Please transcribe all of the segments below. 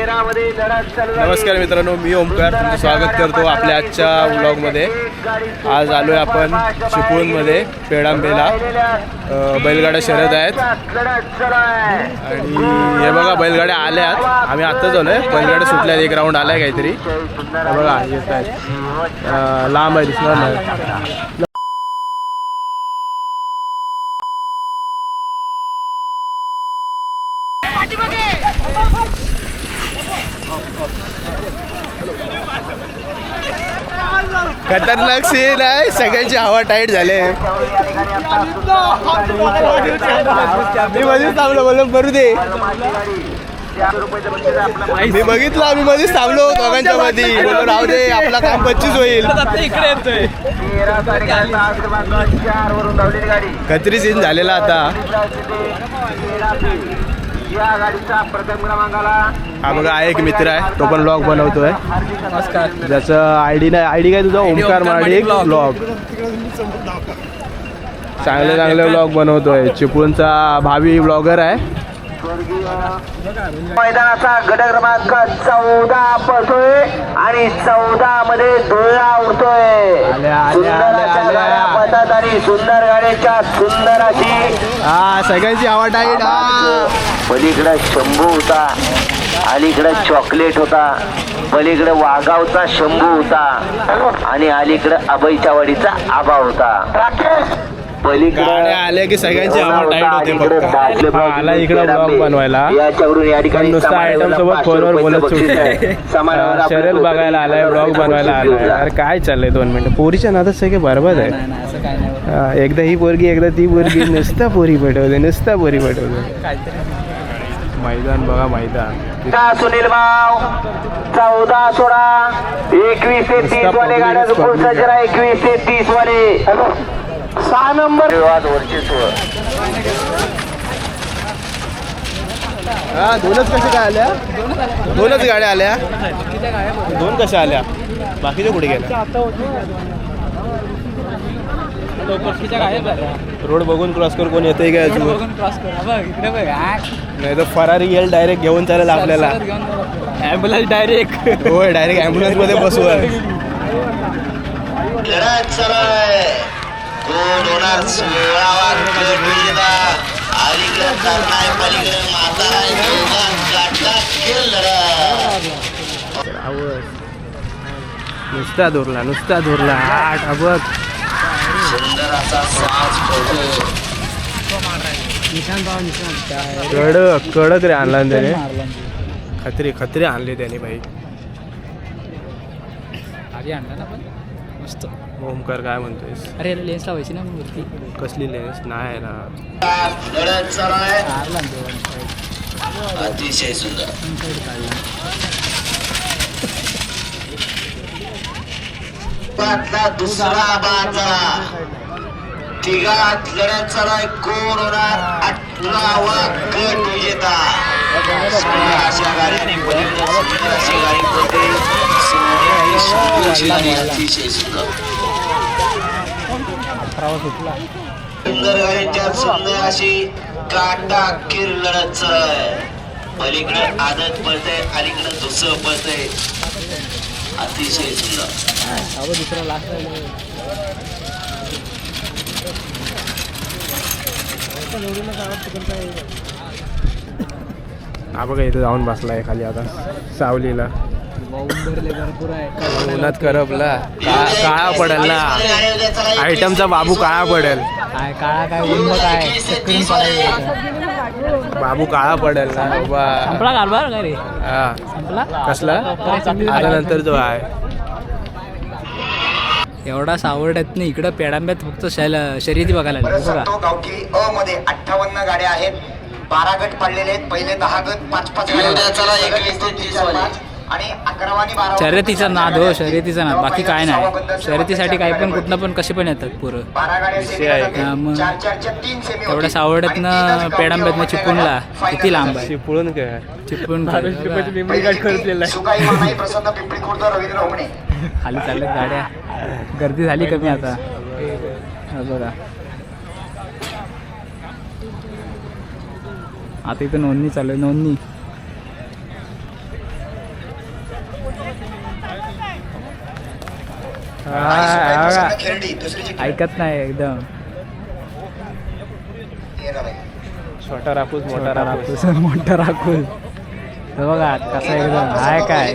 नमस्कार मित्रांनो, मी ओमकार तुमचं स्वागत करतो आपल्या आजच्या व्लॉगमध्ये. आज आलोय आपण चिपळूणमध्ये पेडांबेला. बैलगाड्या शर्यत आहेत आणि हे बघा बैलगाड्या आल्यात. आम्ही आत्ताच आलोय, बैलगाड्या सुटल्यात, एक राऊंड आलाय काहीतरी. बघा येत आहेत, लांब आहे दिसणार नाही. खतरनाक सीन आहे, सगळ्यांची हवा टाईट झाले. मी मध्येच थांबलो, बोललो करू दे. मी बघितलं, आम्ही मध्येच थांबलो दोघांच्या मध्ये, बोललो राहू दे, आपला काम 25 होईल. खत्री सीन झालेला आता. हा बघा, आहे एक मित्र आहे, तो पण ब्लॉग बनवतोय. नमस्कार. ज्याचं आयडी काय तुझा? ओमकार माडी ब्लॉग. चांगले चांगले ब्लॉग बनवतोय. चिपळूणचा भावी ब्लॉगर आहे. मैदानाचा गट क्रमांक 14 पळतोय आणि 14 मध्ये धुळा उडतोय. पळतात आणि सुंदर गाड्याच्या सुंदर अशी सगळ्यांची हवा टाईट. पलीकडे शंभू होता, अलीकडे चॉकलेट होता, पलीकडे वाघावचा शंभू होता आणि अलीकडे अभयच्या वाडीचा आबा होता. गाड्या आल्या की सगळ्यांची हवा टाईट होते. फक्त आला इकडे ब्लॉग बनवायला, पण नुसता आयटम सोबत फोनवर बोलत सुटतंय. शर्यत बघायला आलाय, ब्लॉग बनवायला आलाय. अरे काय चाललंय 2 मिनिटं. पोरीच्या नादात सगळे बरबाद आहे. एकदा ही पोरगी, एकदा ती पोरगी, नुसता पोरी पटवते, नुसता पोरी पटवते. मैदान बघा, मैदान. सुनील भाव 14 16 21 ते 30 वाले गाड्या 21 ते 30 वाले 6 नंबर वर्चस्व. हा, दोनच कशा काय आल्या? दोनच गाड्या आल्या. 2 कशा आल्या? बाकीच्या कुठे गेल्या? रोड बघून क्रॉस कर. कोण येतंय काय अजून? नाही तर फरारी येईल, डायरेक्ट घेऊन चालेल आपल्याला. Ambulance direct. होय, डायरेक्ट ॲम्ब्युलन्स मध्ये बसवा. कोण होणार 16वा गट विजेता? अलीकडे तरनाय, पलीकडे म्हातारा, नुसता धुरला 8 बघ. सुंदर असा साज कडक रे आणला त्याने. खत्री आणले त्याने भाई. आधी आणला ना पण मस्त. ओमकार काय म्हणतोयस? अरे लेन्स लावायची ना मूर्ती. कसली लेन्स? नाही ना, अतिशय सुंदर. दुसरा बाजा तिघात लढत चालू. कोण होणार 18वा गट विजेता? अशा गाडीने अतिशय सुंदर. सुंदर गाडीच्या सुंदर अशी काटा किर लढत चालू आहे. पलीकडे आदत पळतंय, अलीकडे दुसरं पळतंय. अतिशय सुंदर. दुसरा लास्ट हा बघा, इथं जाऊन बसलाय खाली आता सावलीला. भरपूर आहे. उन्हात करपला, काळा पडेल ना. आयटमचा बाबू काळा पडेल. काय काळा काय ऊन काय चक्करून पडायला. बाबू काळा पडेल ना बाबा. संपला कारभार काय रे? हा, संपला कसला? आल्यानंतर जो आहे एवढा सावर्ड्यात नाही. इकडं पेडांब्यात फक्त शर्यती बघायला गावकी अ मध्ये 58 गाड्या आहेत. 12 गट पडलेले आहेत. पहिले 10 गट 5-5 गाड्या आणि 11 आणि 12 शर्यतीचा नाद हो, शर्यतीचा नाद, बाकी काय नाही. शर्यतीसाठी काही पण कुठनं पण कसे पण येतात पुरं. मग एवढ्या सावर्ड्यातनं पेडांब्यातनं चिपळूणला किती लांब आहे? चिपळूण काय? चिपळूण खाली चालल्यात गाड्या. गर्दी झाली कमी आता बघा. आता इथं नोंदणी चालू आहे. नोंदणी ऐकत नाही एकदम. छोटा राखूस मोठा राखूस. मोठा राखूस हे बघा कसा एकदम हाय काय.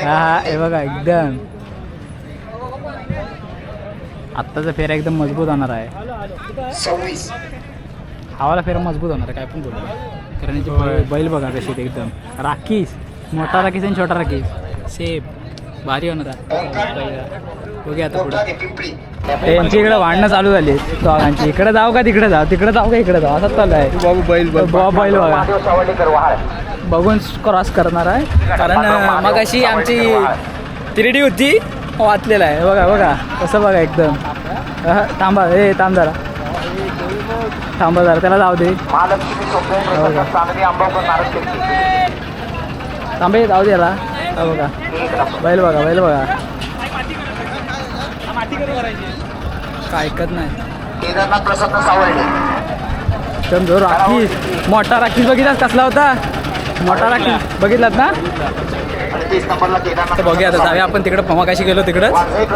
हा हा हे बघा एकदम आत्ताचा फेरा एकदम मजबूत होणार आहे. हवाला फेरा मजबूत होणार आहे काय पण बोलतो. कारण याची बैल बघा कशी आहेत एकदम. राखीस मोठा राखीस आणि छोटा राखीस सेम भारी होणार आहे. बघूया आता पुढे यांची इकडे भांडणं चालू झाली दोघांची. इकडे जाऊ का तिकडे जाऊ, तिकडे जाऊ का इकडे जाऊ असंच चालू आहे. बाबू बैल बैल बघा बघून क्रॉस करणार आहे. कारण मग अशी आमची तिरडी होती वाचलेला आहे. बघा बघा कसं बघा एकदम. थांबा हे थांब जरा थांबा जरा त्याला जाऊ दे. थांबे जाऊ दे याला. बघा बैल बघा बैल बघा काय ऐकत नाही. समजो राखीस मोठा राखीस बघितलास कसला होता. मोठा राखीस बघितलात ना. तर बघूया आता जाऊया आपण तिकडं पमाकाशी गेलो तिकडंच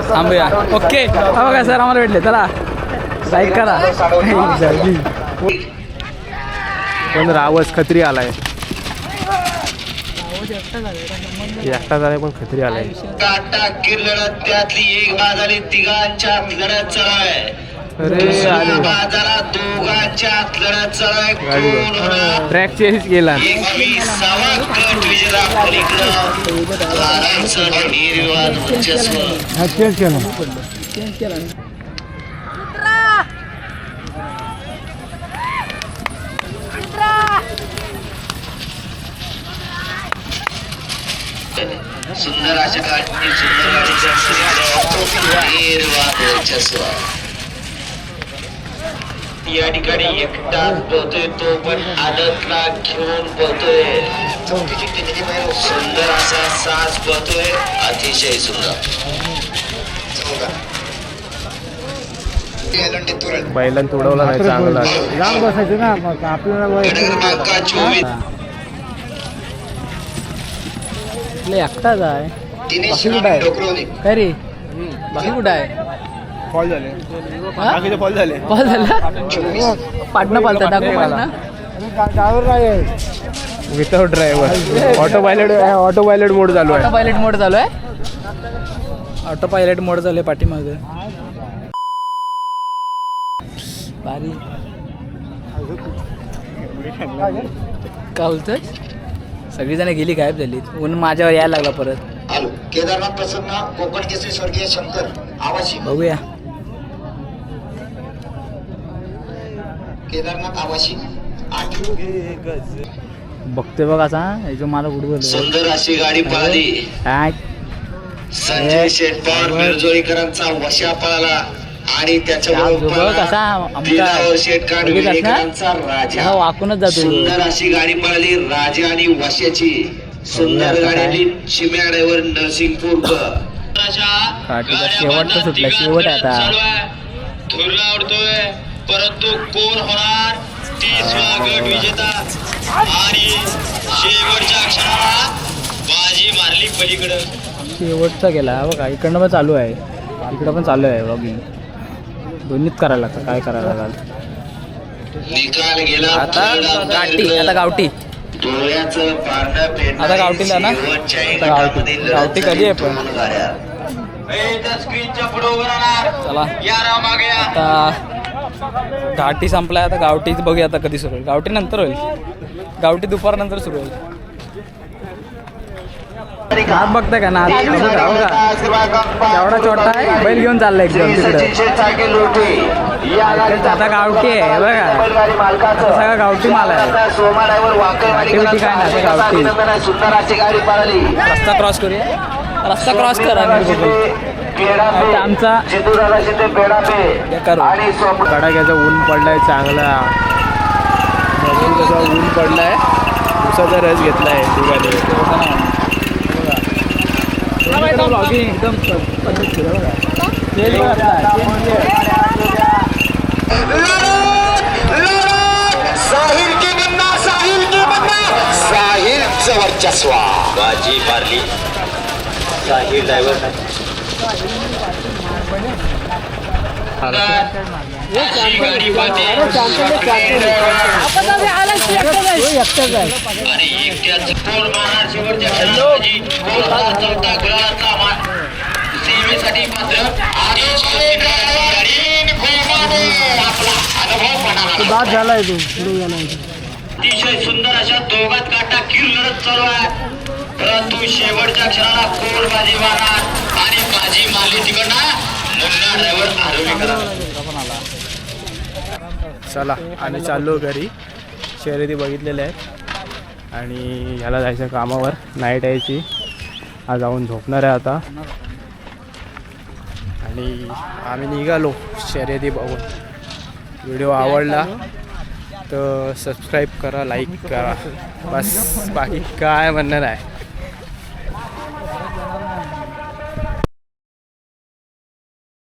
थांबूया. ओके बघा सर आम्हाला भेटले चला लाईक करा. पण रावस खत्री आलाय. एकटा झालाय पण खत्री आलाय. काटा लढत त्यातली एक बाजारी तिघांच्यात लढत चालू आहे. दुसऱ्या बाजारात दोघांच्यात लढत चालू आहे. कोण होणार ट्रॅक चेंज केला. 21वा गट विजेता पलीकडं वारांचं निर्विवाद वर्चस्व. चेंज केला सुंदर अशा गाडी सुंदर गाडीच्या निर्विवाद वर्चस्व. या ठिकाणी एकटाच पळतोय तो पण आदतला घेऊन पळतोय. सुंदर असा साज पळतोय अतिशय सुंदर. बैलांना तुडवला नाही चांगला. लांब बसायचं ना मग आपल्याला एकटाच आहे. बाकी कुठं आहे काय रे. बाकी कुठं आहे. फॉल झाले बाकीचे फॉल झाले. पाल झाला पाटणं पालतात दाखव पाटणं. विदाउट ड्रायव्हर ऑटो पायलट मोड चालू आहे. ऑटो पायलट मोड चालू आहे. ऑटो पायलट मोड चालू आहे पाठीमागं. भारी का बोलतोय. सगळीजण गेली गायब झाली. ऊन माझ्यावर यायला लागला परत. आलो केदारनाथ प्रसन्न कोकण केसरी स्वर्गीय शंकर आवाशी. बघूया केदारनाथ आवाशी बघतोय बघ असा जो मला उडवलं. सुंदर अशी गाडी पळाली. काय संजय शेटपार मिरजोळीकरांचा वशा पळाला आणि त्याच्याबरोबर कसा दिलावर शेटकाड विलेकरांचा राजा वाकूनच जातो. सुंदर अशी गाडी पळाली राजा आणि वशाची. सुंदर गाडी चिम्या ड्रायव्हर नरसिंगपूर. शेवटचा सुटला शेवट आता. धुरला उडतोय परंतु कोण होणार 30वा गट विजेता. आणि शेवटच्या क्षणाला बाजी मारली पलीकडं. शेवटचा गेला बघा. इकडनं पण चालू आहे इकडं पण चालू आहे व्लॉगिंग. दोन्हीच करायला लागतं काय करायला लागलं. निकाल गेला आता गाठी आता गावठी डोळ्याचं पारणं पेटणार. आता गावठीला ना. गावठी कधी आहे पण स्क्रीनच्या पुढे उभं राहणार. चला या राव मागे या. आता घाटी संपलाय. आता गावठीच बघूया आता कधी सुरू होईल. गावठी नंतर होईल. गावठी दुपारनंतर सुरू होईल. नाद बघताय का नाद एवढा छोटा आहे बैल घेऊन चाललाय एकदम तिकडे. आता गावठी आहे बघा सगळा गावठी माल आहे. ऍक्टिव्हिटी काय नाही गावठी. रस्ता क्रॉस करूया. रस्ता क्रॉस करा. आमचा कडाक्याचा ऊन पडलाय चांगला. ऊन पडलाय. उसाचा रस घेतलाय एकदम साहिलचं वर्चस्व. बाजी मारली काही ड्रायव्हर नाही. अशी गाडी पाहते. आणि एकट्याच गोल मारणार शेवटच्या क्षणामध्ये. गोल झाला चौथा गुलाबाचा मान. सेवेसाठी मात्र आपला अनुभव म्हणाला. झालाय तू अतिशय सुंदर अशा दोघात काटा किर लढत चालू आहे. परंतु शेवटच्या क्षणाला गोल बाजी मारणार आणि बाजी मारली तिकडनं मुन्ना ड्रायव्हर आरोग्य. चला आम्ही चाललो घरी. शर्यती बघितलेल्या आहेत आणि ह्याला जायचं कामावर. नाईट यायची. आज जाऊन झोपणार आहे आता. आणि आम्ही निघालो शर्यती बघून. व्हिडिओ आवडला तर सबस्क्राईब करा, लाईक करा. बस बाकी काय म्हणणं नाही.